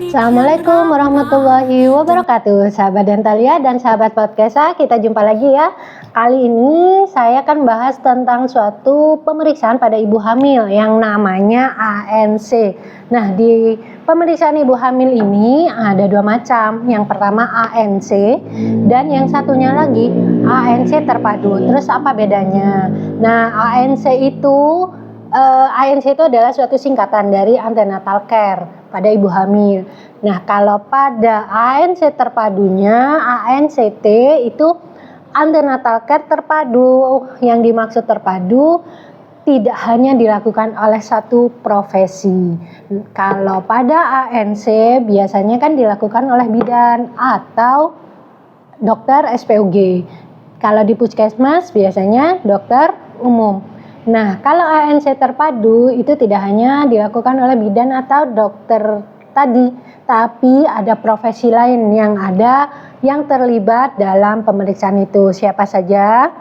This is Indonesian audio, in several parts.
Assalamualaikum warahmatullahi wabarakatuh, sahabat Dentalia dan sahabat Podcasta. Kita jumpa lagi ya. Kali ini saya akan bahas tentang suatu pemeriksaan pada ibu hamil yang namanya ANC. Nah, di pemeriksaan ibu hamil ini ada dua macam. Yang pertama ANC dan yang satunya lagi ANC terpadu. Terus apa bedanya? Nah, ANC itu adalah suatu singkatan dari antenatal care pada ibu hamil. Nah, kalau pada ANC terpadunya, ANCT itu antenatal care terpadu. Yang dimaksud terpadu tidak hanya dilakukan oleh satu profesi. Kalau pada ANC biasanya kan dilakukan oleh bidan atau dokter SPOG. Kalau di puskesmas biasanya dokter umum. Nah, kalau ANC terpadu itu tidak hanya dilakukan oleh bidan atau dokter tadi, tapi ada profesi lain yang terlibat dalam pemeriksaan itu. Siapa saja?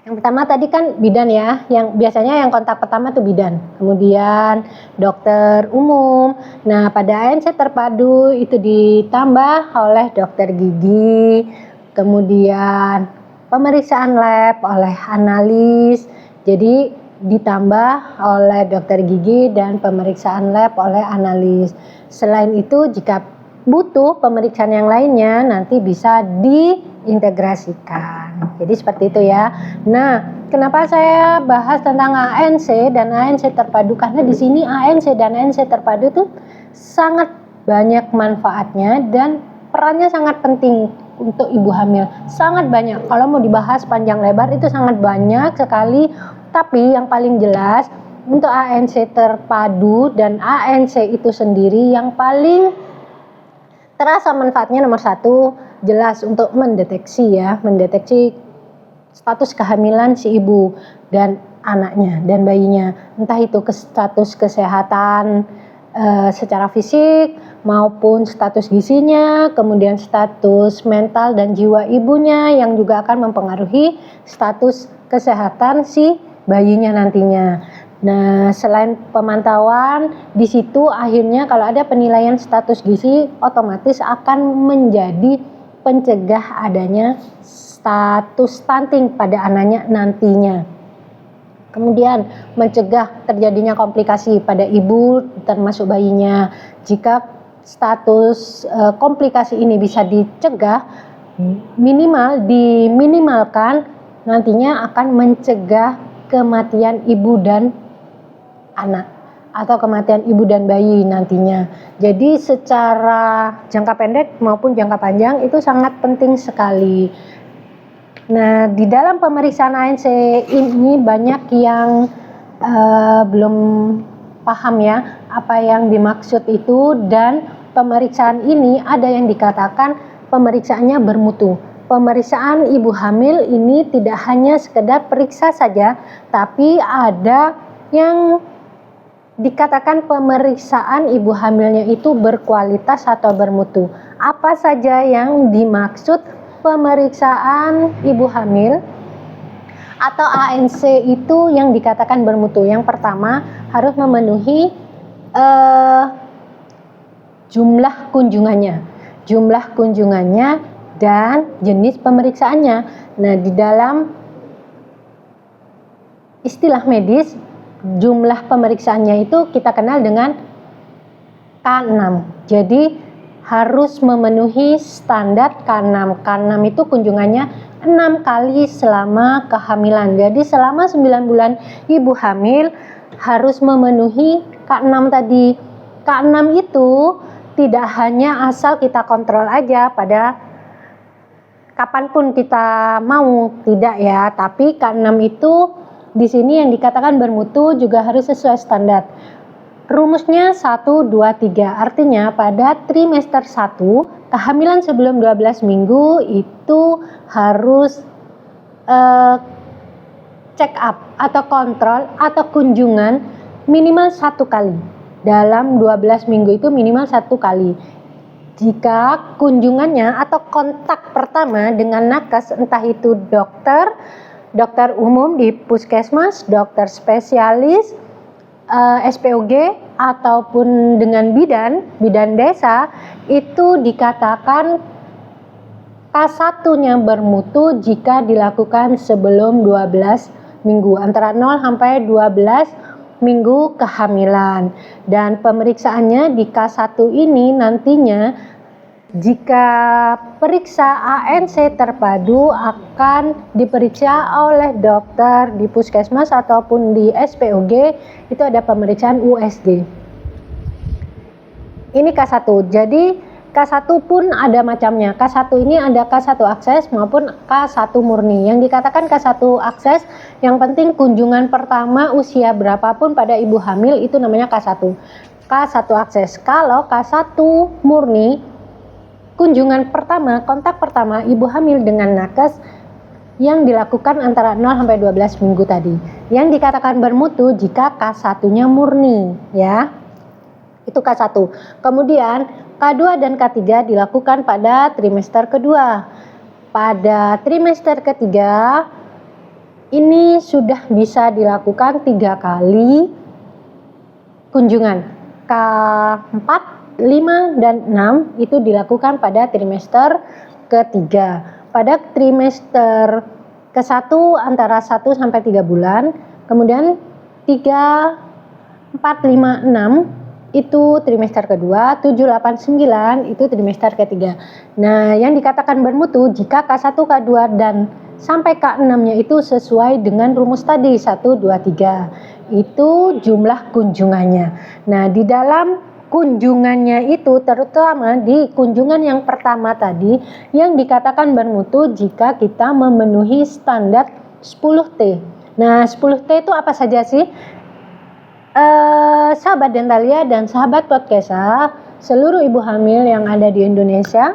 Yang pertama tadi kan bidan ya, yang biasanya yang kontak pertama tuh bidan. Kemudian dokter umum. Nah, pada ANC terpadu itu ditambah oleh dokter gigi. Kemudian pemeriksaan lab oleh analis. Jadi ditambah oleh dokter gigi dan pemeriksaan lab oleh analis. Selain itu jika butuh pemeriksaan yang lainnya nanti bisa diintegrasikan. Jadi seperti itu ya. Nah, kenapa saya bahas tentang ANC dan ANC terpadu? Karena di sini ANC dan ANC terpadu itu sangat banyak manfaatnya dan perannya sangat penting untuk ibu hamil. Sangat banyak. Kalau mau dibahas panjang lebar itu sangat banyak sekali. Tapi yang paling jelas untuk ANC terpadu dan ANC itu sendiri yang paling terasa manfaatnya nomor satu jelas untuk mendeteksi status kehamilan si ibu dan anaknya dan bayinya. Entah itu status kesehatan secara fisik maupun status gizinya, kemudian status mental dan jiwa ibunya yang juga akan mempengaruhi status kesehatan si bayinya nantinya. Nah, selain pemantauan, di situ akhirnya kalau ada penilaian status gizi otomatis akan menjadi pencegah adanya status stunting pada anaknya nantinya. Kemudian mencegah terjadinya komplikasi pada ibu termasuk bayinya. Jika status komplikasi ini bisa dicegah, diminimalkan, nantinya akan mencegah kematian ibu dan anak atau kematian ibu dan bayi nantinya. Jadi secara jangka pendek maupun jangka panjang itu sangat penting sekali. Nah, di dalam pemeriksaan ANC ini banyak yang belum paham ya apa yang dimaksud itu, dan pemeriksaan ini ada yang dikatakan pemeriksaannya bermutu. Pemeriksaan ibu hamil ini tidak hanya sekedar periksa saja, tapi ada yang dikatakan pemeriksaan ibu hamilnya itu berkualitas atau bermutu. Apa saja yang dimaksud pemeriksaan ibu hamil atau ANC itu yang dikatakan bermutu? Yang pertama harus memenuhi jumlah kunjungannya dan jenis pemeriksaannya. Nah, di dalam istilah medis jumlah pemeriksaannya itu kita kenal dengan K6. Jadi harus memenuhi standar K6. K6 itu kunjungannya 6 kali selama kehamilan. Jadi selama 9 bulan ibu hamil harus memenuhi K6 tadi. K6 itu tidak hanya asal kita kontrol aja pada kapanpun kita mau, tidak ya, tapi K6 itu di sini yang dikatakan bermutu juga harus sesuai standar. Rumusnya 1, 2, 3, artinya pada trimester 1, kehamilan sebelum 12 minggu itu harus check up atau kontrol atau kunjungan minimal 1 kali. Dalam 12 minggu itu minimal 1 kali. Jika kunjungannya atau kontak pertama dengan nakes, entah itu dokter umum di puskesmas, dokter spesialis, SPOG, ataupun dengan bidan desa itu dikatakan K1-nya bermutu jika dilakukan sebelum 12 minggu, antara 0 sampai 12 minggu kehamilan. Dan pemeriksaannya di K1 ini nantinya jika periksa ANC terpadu akan diperiksa oleh dokter di puskesmas ataupun di SPOG, itu ada pemeriksaan USG. Ini K1. Jadi K1 pun ada macamnya. K1 ini ada K1 akses maupun K1 murni. Yang dikatakan K1 akses, yang penting kunjungan pertama usia berapapun pada ibu hamil itu namanya K1. K1 akses. Kalau K1 murni, kunjungan pertama, kontak pertama ibu hamil dengan nakes yang dilakukan antara 0 sampai 12 minggu tadi. Yang dikatakan bermutu jika K1-nya murni, ya. Itu K1. Kemudian K2 dan K3 dilakukan pada trimester kedua. Pada trimester ketiga ini sudah bisa dilakukan 3 kali kunjungan. K4, 5, dan 6 itu dilakukan pada trimester ketiga. Pada trimester ke-1 antara 1 sampai 3 bulan, kemudian 3, 4, 5, 6 itu trimester kedua, 7, 8, 9 itu trimester ketiga. Nah, yang dikatakan bermutu jika K1, K2 dan sampai K6-nya itu sesuai dengan rumus tadi 1, 2, 3. Itu jumlah kunjungannya. Nah, di dalam kunjungannya itu terutama di kunjungan yang pertama tadi yang dikatakan bermutu jika kita memenuhi standar 10T. Nah, 10T itu apa saja sih? Sahabat Dentalia dan sahabat Podcasta, seluruh ibu hamil yang ada di Indonesia,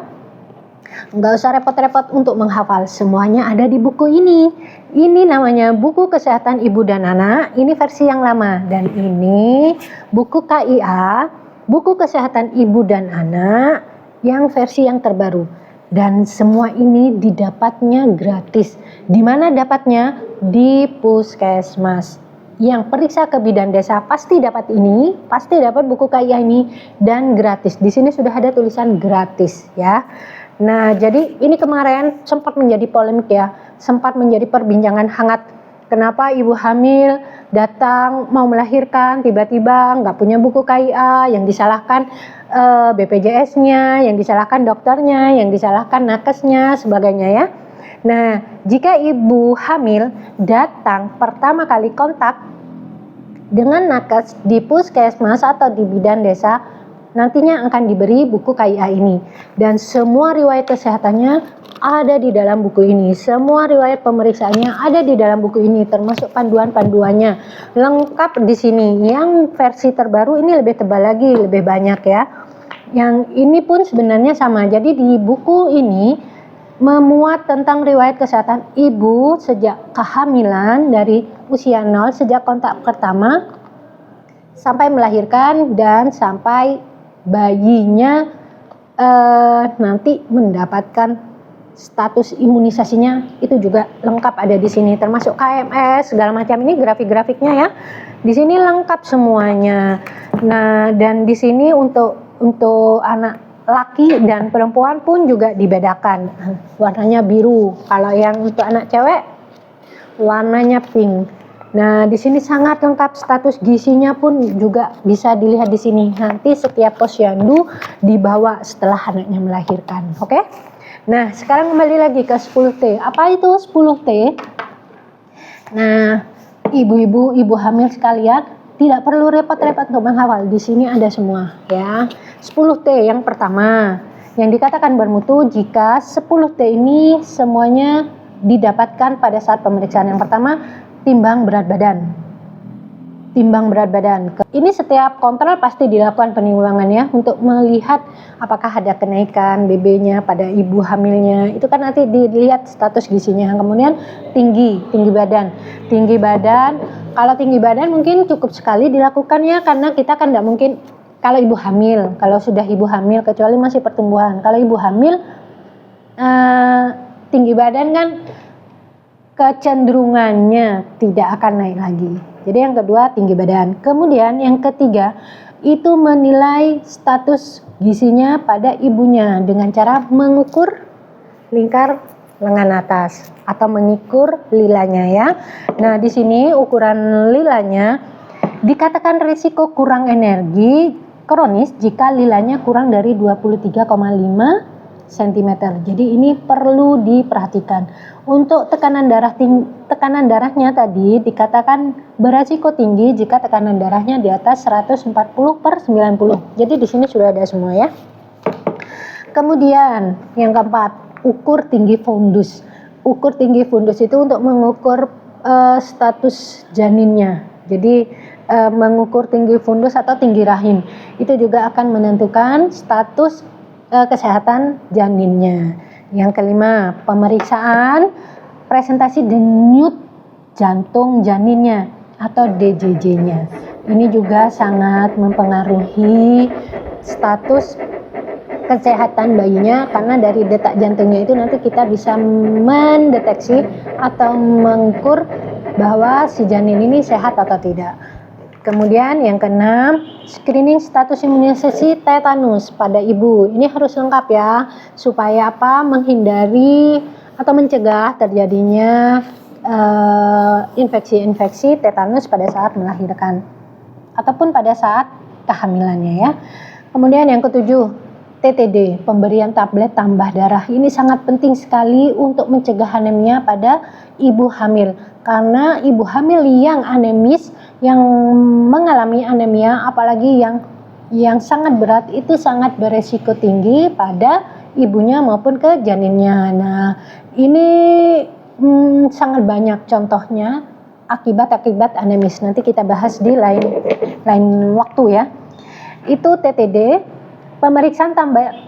nggak usah repot-repot untuk menghafal, semuanya ada di buku ini. Ini namanya buku kesehatan ibu dan anak, ini versi yang lama, dan ini buku KIA, buku kesehatan ibu dan anak yang versi yang terbaru. Dan semua ini didapatnya gratis. Di mana dapatnya? Di puskesmas. Yang periksa ke bidan desa pasti dapat ini, pasti dapat buku KIA ini, dan gratis. Di sini sudah ada tulisan gratis, ya. Nah, jadi ini kemarin sempat menjadi polemik, ya, sempat menjadi perbincangan hangat. Kenapa ibu hamil datang mau melahirkan tiba-tiba nggak punya buku KIA, yang disalahkan BPJS-nya, yang disalahkan dokternya, yang disalahkan nakesnya, sebagainya, ya. Nah, jika ibu hamil datang pertama kali kontak dengan nakes di puskesmas atau di bidan desa, nantinya akan diberi buku KIA ini. Dan semua riwayat kesehatannya ada di dalam buku ini. Semua riwayat pemeriksaannya ada di dalam buku ini, termasuk panduan-panduannya. Lengkap di sini. Yang versi terbaru ini lebih tebal lagi, lebih banyak, ya. Yang ini pun sebenarnya sama. Jadi di buku ini memuat tentang riwayat kesehatan ibu sejak kehamilan dari usia 0, sejak kontak pertama sampai melahirkan dan sampai bayinya nanti mendapatkan status imunisasinya, itu juga lengkap ada di sini, termasuk KMS segala macam. Ini grafik-grafiknya, ya. Di sini lengkap semuanya. Nah, dan di sini untuk anak laki dan perempuan pun juga dibedakan. Warnanya biru. Kalau yang untuk anak cewek warnanya pink. Nah, di sini sangat lengkap, status gizinya pun juga bisa dilihat di sini. Nanti setiap posyandu dibawa setelah anaknya melahirkan. Oke? Nah, sekarang kembali lagi ke 10T. Apa itu 10T? Nah, ibu hamil sekalian, tidak perlu repot-repot untuk menghafal. Di sini ada semua, ya. 10T yang pertama, yang dikatakan bermutu jika 10T ini semuanya didapatkan pada saat pemeriksaan. Yang pertama, timbang berat badan. Timbang berat badan. Ini setiap kontrol pasti dilakukan penimbangan, ya, untuk melihat apakah ada kenaikan BB-nya pada ibu hamilnya. Itu kan nanti dilihat status gizinya. Kemudian tinggi badan. Tinggi badan, kalau tinggi badan mungkin cukup sekali dilakukan, ya, karena kita kan tidak mungkin kalau ibu hamil, kalau sudah ibu hamil kecuali masih pertumbuhan. Kalau ibu hamil tinggi badan kan kecenderungannya tidak akan naik lagi. Jadi yang kedua tinggi badan. Kemudian yang ketiga itu menilai status gizinya pada ibunya dengan cara mengukur lingkar lengan atas atau mengukur lilanya ya. Nah, di sini ukuran lilanya dikatakan risiko kurang energi kronis jika lilanya kurang dari 23,5 cm. Jadi ini perlu diperhatikan. Untuk tekanan darahnya tadi dikatakan beresiko tinggi jika tekanan darahnya di atas 140/90. Jadi di sini sudah ada semua ya. Kemudian yang keempat, ukur tinggi fundus. Ukur tinggi fundus itu untuk mengukur status janinnya. Jadi mengukur tinggi fundus atau tinggi rahim itu juga akan menentukan status kesehatan janinnya. Yang kelima, pemeriksaan presentasi denyut jantung janinnya atau DJJ-nya. Ini juga sangat mempengaruhi status kesehatan bayinya, karena dari detak jantungnya itu nanti kita bisa mendeteksi atau mengukur bahwa si janin ini sehat atau tidak. Kemudian yang keenam, screening status imunisasi tetanus pada ibu. Ini harus lengkap ya, supaya apa? Menghindari atau mencegah terjadinya infeksi-infeksi tetanus pada saat melahirkan ataupun pada saat kehamilannya ya. Kemudian yang ketujuh, TTD, pemberian tablet tambah darah. Ini sangat penting sekali untuk mencegah anemia pada ibu hamil. Karena ibu hamil yang anemis, yang mengalami anemia, apalagi yang sangat berat, itu sangat beresiko tinggi pada ibunya maupun ke janinnya. Nah, ini sangat banyak contohnya akibat-akibat anemis. Nanti kita bahas di lain waktu ya. Itu TTD. Pemeriksaan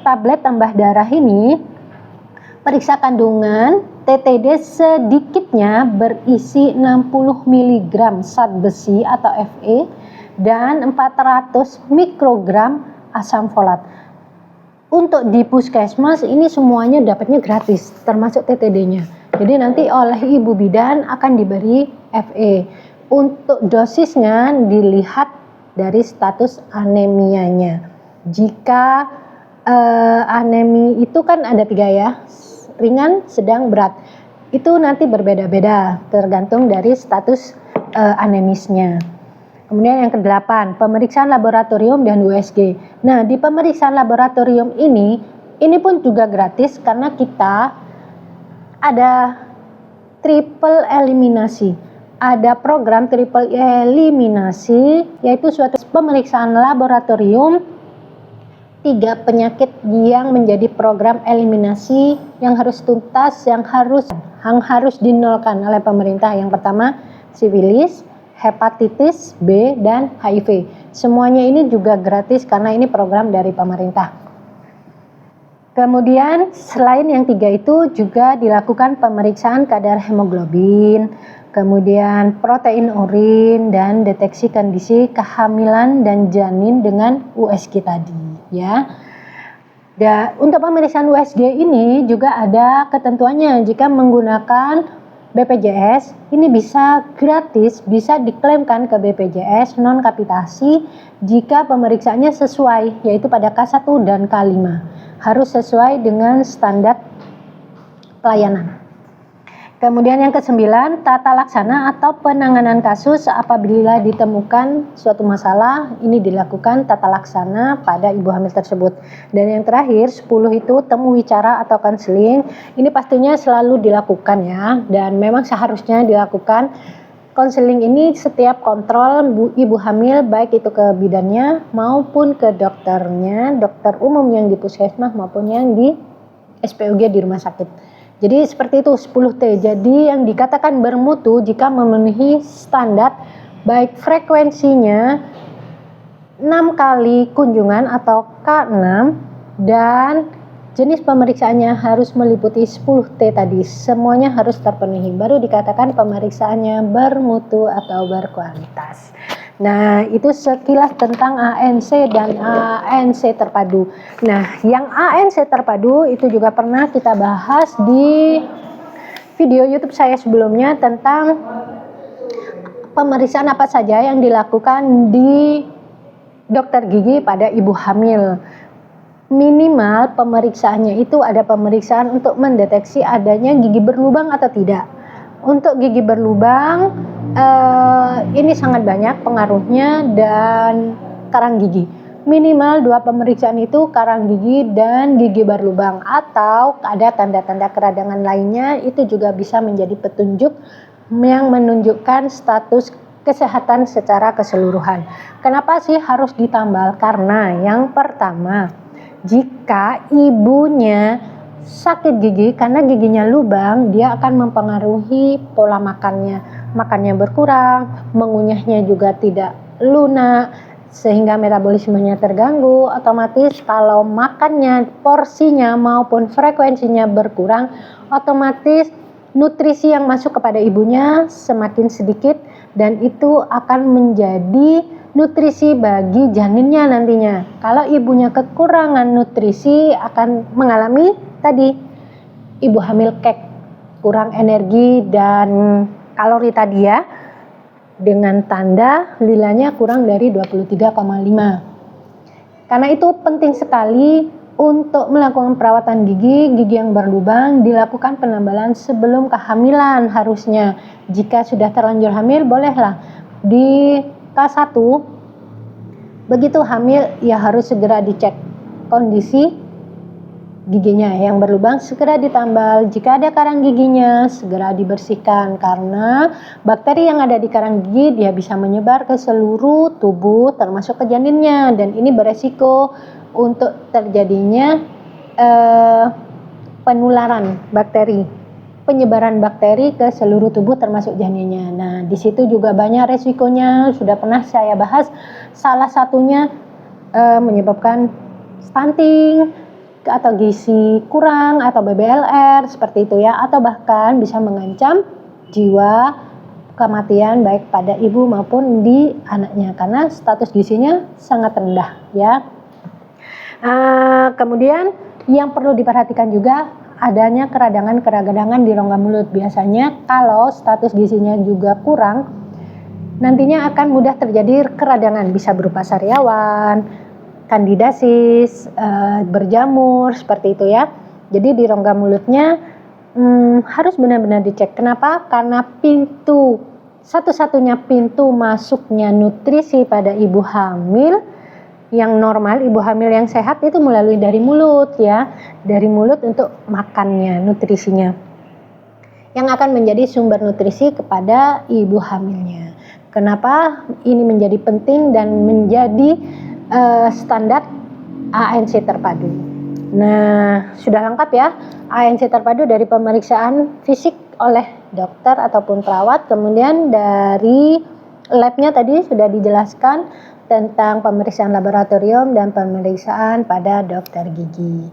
tablet tambah darah ini, periksa kandungan TTD sedikitnya berisi 60 mg zat besi atau Fe dan 400 mikrogram asam folat. Untuk di puskesmas ini semuanya dapatnya gratis, termasuk TTD-nya. Jadi nanti oleh ibu bidan akan diberi Fe. Untuk dosisnya dilihat dari status anemianya. Jika anemi itu kan ada 3 ya, ringan, sedang, berat. Itu nanti berbeda-beda tergantung dari status anemisnya. Kemudian yang ke-8, pemeriksaan laboratorium dan USG. Nah, di pemeriksaan laboratorium ini pun juga gratis karena kita ada triple eliminasi. Ada program triple eliminasi, yaitu suatu pemeriksaan laboratorium 3 penyakit yang menjadi program eliminasi yang harus tuntas, yang harus dinolkan oleh pemerintah. Yang pertama, sifilis, hepatitis B, dan HIV. Semuanya ini juga gratis karena ini program dari pemerintah. Kemudian selain yang 3 itu juga dilakukan pemeriksaan kadar hemoglobin, kemudian protein urin, dan deteksi kondisi kehamilan dan janin dengan USG tadi ya. Untuk pemeriksaan USG ini juga ada ketentuannya. Jika menggunakan BPJS ini bisa gratis, bisa diklaimkan ke BPJS non kapitasi jika pemeriksaannya sesuai, yaitu pada K1 dan K5 harus sesuai dengan standar pelayanan. Kemudian yang ke-9, tata laksana atau penanganan kasus apabila ditemukan suatu masalah, ini dilakukan tata laksana pada ibu hamil tersebut. Dan yang terakhir, 10 itu temu wicara atau konseling, ini pastinya selalu dilakukan ya, dan memang seharusnya dilakukan. Konseling ini setiap kontrol ibu hamil, baik itu ke bidannya maupun ke dokternya, dokter umum yang di puskesmas maupun yang di SPUG di rumah sakit. Jadi seperti itu 10T. Jadi yang dikatakan bermutu jika memenuhi standar baik frekuensinya 6 kali kunjungan atau K6 dan jenis pemeriksaannya harus meliputi 10T tadi. Semuanya harus terpenuhi. Baru dikatakan pemeriksaannya bermutu atau berkualitas. Nah, itu sekilas tentang ANC dan ANC terpadu. Nah, yang ANC terpadu itu juga pernah kita bahas di video YouTube saya sebelumnya tentang pemeriksaan apa saja yang dilakukan di dokter gigi pada ibu hamil. Minimal pemeriksaannya itu ada pemeriksaan untuk mendeteksi adanya gigi berlubang atau tidak. Untuk gigi berlubang ini sangat banyak pengaruhnya dan karang gigi. Minimal 2 pemeriksaan itu karang gigi dan gigi berlubang, atau ada tanda-tanda keradangan lainnya, itu juga bisa menjadi petunjuk yang menunjukkan status kesehatan secara keseluruhan. Kenapa sih harus ditambal? Karena yang pertama, jika ibunya sakit gigi karena giginya lubang, dia akan mempengaruhi pola makannya berkurang, mengunyahnya juga tidak lunak, sehingga metabolismenya terganggu. Otomatis kalau makannya, porsinya maupun frekuensinya berkurang, otomatis nutrisi yang masuk kepada ibunya semakin sedikit, dan itu akan menjadi nutrisi bagi janinnya nantinya. Kalau ibunya kekurangan nutrisi, akan mengalami tadi ibu hamil kek, kurang energi dan kalori tadi ya, dengan tanda lilanya kurang dari 23,5. Karena itu penting sekali untuk melakukan perawatan gigi yang berlubang, dilakukan penambalan sebelum kehamilan harusnya. Jika sudah terlanjur hamil, bolehlah di K1 begitu hamil ya harus segera dicek kondisi giginya yang berlubang, segera ditambal. Jika ada karang giginya, segera dibersihkan, karena bakteri yang ada di karang gigi dia bisa menyebar ke seluruh tubuh termasuk ke janinnya, dan ini beresiko untuk terjadinya penularan bakteri, penyebaran bakteri ke seluruh tubuh termasuk janinnya. Nah, di situ juga banyak resikonya, sudah pernah saya bahas. Salah satunya menyebabkan stunting atau gizi kurang atau BBLR seperti itu ya, atau bahkan bisa mengancam jiwa, kematian baik pada ibu maupun di anaknya karena status gizinya sangat rendah ya. Kemudian yang perlu diperhatikan juga adanya keradangan di rongga mulut. Biasanya kalau status gizinya juga kurang, nantinya akan mudah terjadi keradangan, bisa berupa sariawan, kandidasis, berjamur seperti itu ya. Jadi di rongga mulutnya harus benar-benar dicek. Kenapa? Karena satu-satunya pintu masuknya nutrisi pada ibu hamil yang normal, ibu hamil yang sehat itu melalui dari mulut ya. Dari mulut untuk makannya, nutrisinya, yang akan menjadi sumber nutrisi kepada ibu hamilnya. Kenapa ini menjadi penting dan menjadi standar ANC terpadu. Nah, sudah lengkap ya ANC terpadu dari pemeriksaan fisik oleh dokter ataupun perawat. Kemudian dari labnya tadi sudah dijelaskan tentang pemeriksaan laboratorium dan pemeriksaan pada dokter gigi.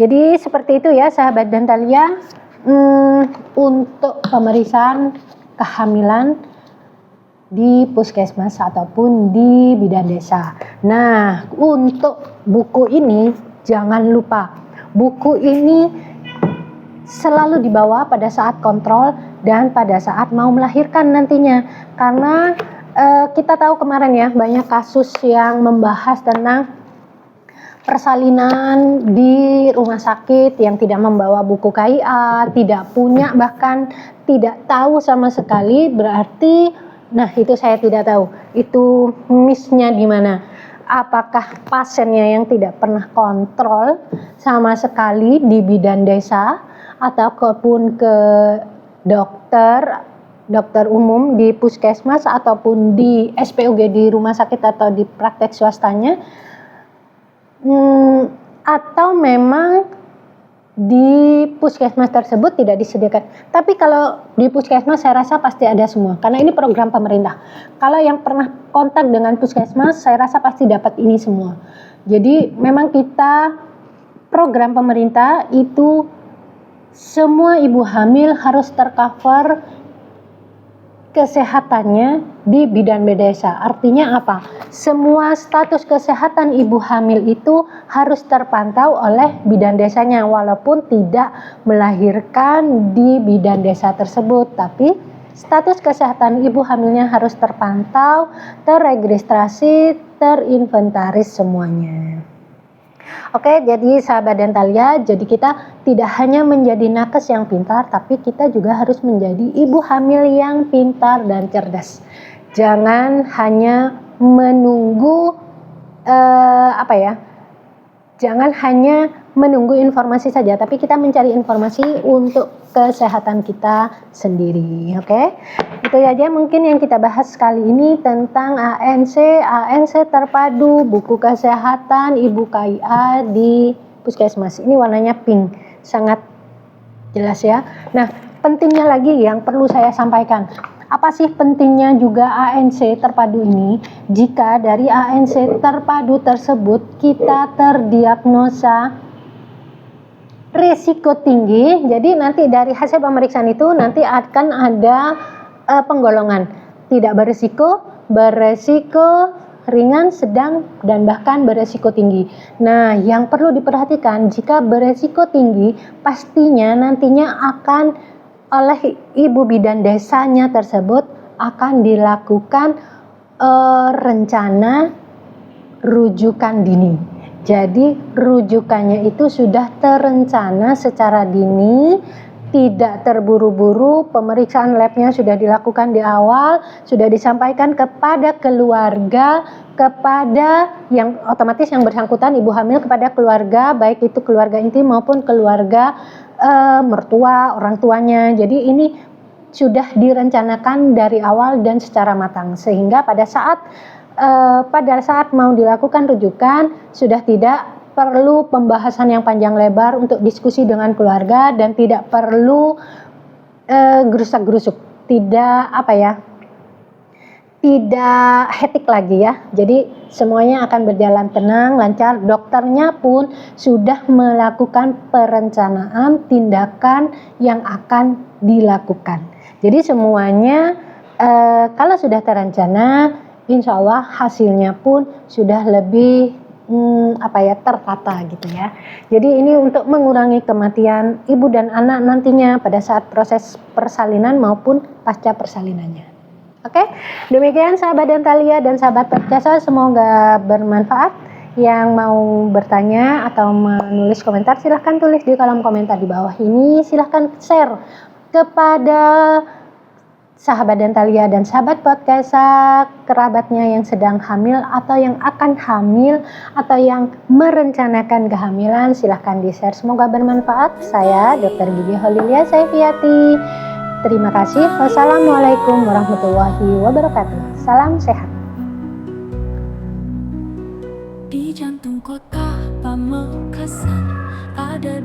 Jadi seperti itu ya sahabat Dentalia, untuk pemeriksaan kehamilan di puskesmas ataupun di bidan desa. Nah, untuk buku ini jangan lupa, buku ini selalu dibawa pada saat kontrol dan pada saat mau melahirkan nantinya. Karena kita tahu kemarin ya, banyak kasus yang membahas tentang persalinan di rumah sakit yang tidak membawa buku KIA, tidak punya, bahkan tidak tahu sama sekali. Berarti nah, itu saya tidak tahu, itu miss-nya di mana. Apakah pasiennya yang tidak pernah kontrol sama sekali di bidan desa, ataupun ke dokter umum di puskesmas, ataupun di SPOG di rumah sakit atau di praktek swastanya, atau memang di puskesmas tersebut tidak disediakan. Tapi kalau di puskesmas saya rasa pasti ada semua, karena ini program pemerintah. Kalau yang pernah kontak dengan puskesmas, saya rasa pasti dapat ini semua. Jadi memang kita program pemerintah itu semua ibu hamil harus tercover kesehatannya di bidan desa. Artinya apa? Semua status kesehatan ibu hamil itu harus terpantau oleh bidan desanya, walaupun tidak melahirkan di bidan desa tersebut, tapi status kesehatan ibu hamilnya harus terpantau, terregistrasi, terinventaris semuanya. Oke, jadi sahabat Dentalia, jadi kita tidak hanya menjadi nakes yang pintar, tapi kita juga harus menjadi ibu hamil yang pintar dan cerdas. Jangan hanya menunggu jangan hanya menunggu informasi saja, tapi kita mencari informasi untuk kesehatan kita sendiri. Oke, itu aja mungkin yang kita bahas kali ini tentang ANC terpadu buku kesehatan ibu KIA di puskesmas. Ini warnanya pink, sangat jelas ya. Nah, pentingnya lagi yang perlu saya sampaikan, apa sih pentingnya juga ANC terpadu ini? Jika dari ANC terpadu tersebut kita terdiagnosa risiko tinggi, jadi nanti dari hasil pemeriksaan itu nanti akan ada penggolongan tidak beresiko, beresiko, ringan, sedang, dan bahkan beresiko tinggi. Nah, yang perlu diperhatikan, jika beresiko tinggi, pastinya nantinya akan oleh ibu bidan desanya tersebut akan dilakukan rencana rujukan dini. Jadi rujukannya itu sudah terencana secara dini, tidak terburu-buru, pemeriksaan labnya sudah dilakukan di awal, sudah disampaikan kepada keluarga, kepada yang otomatis yang bersangkutan ibu hamil, kepada keluarga, baik itu keluarga inti maupun keluarga mertua, orang tuanya. Jadi ini sudah direncanakan dari awal dan secara matang, sehingga pada saat mau dilakukan rujukan sudah tidak perlu pembahasan yang panjang lebar untuk diskusi dengan keluarga, dan tidak perlu gerusak-gerusuk, tidak hektik lagi ya. Jadi semuanya akan berjalan tenang, lancar. Dokternya pun sudah melakukan perencanaan tindakan yang akan dilakukan. Jadi semuanya kalau sudah terencana, insya Allah hasilnya pun sudah lebih tertata gitu ya. Jadi ini untuk mengurangi kematian ibu dan anak nantinya pada saat proses persalinan maupun pasca persalinannya. Oke, demikian sahabat Dentalia dan sahabat Percasa, semoga bermanfaat. Yang mau bertanya atau menulis komentar, silahkan tulis di kolom komentar di bawah ini. Silahkan share kepada sahabat Dentalia dan sahabat Percasa, kerabatnya yang sedang hamil atau yang akan hamil atau yang merencanakan kehamilan. Silahkan di-share, semoga bermanfaat. Saya Dr. Gigi Holilia Saifiati. Terima kasih. Wassalamualaikum warahmatullahi wabarakatuh. Salam sehat. Di jantung kota Pamekasan ada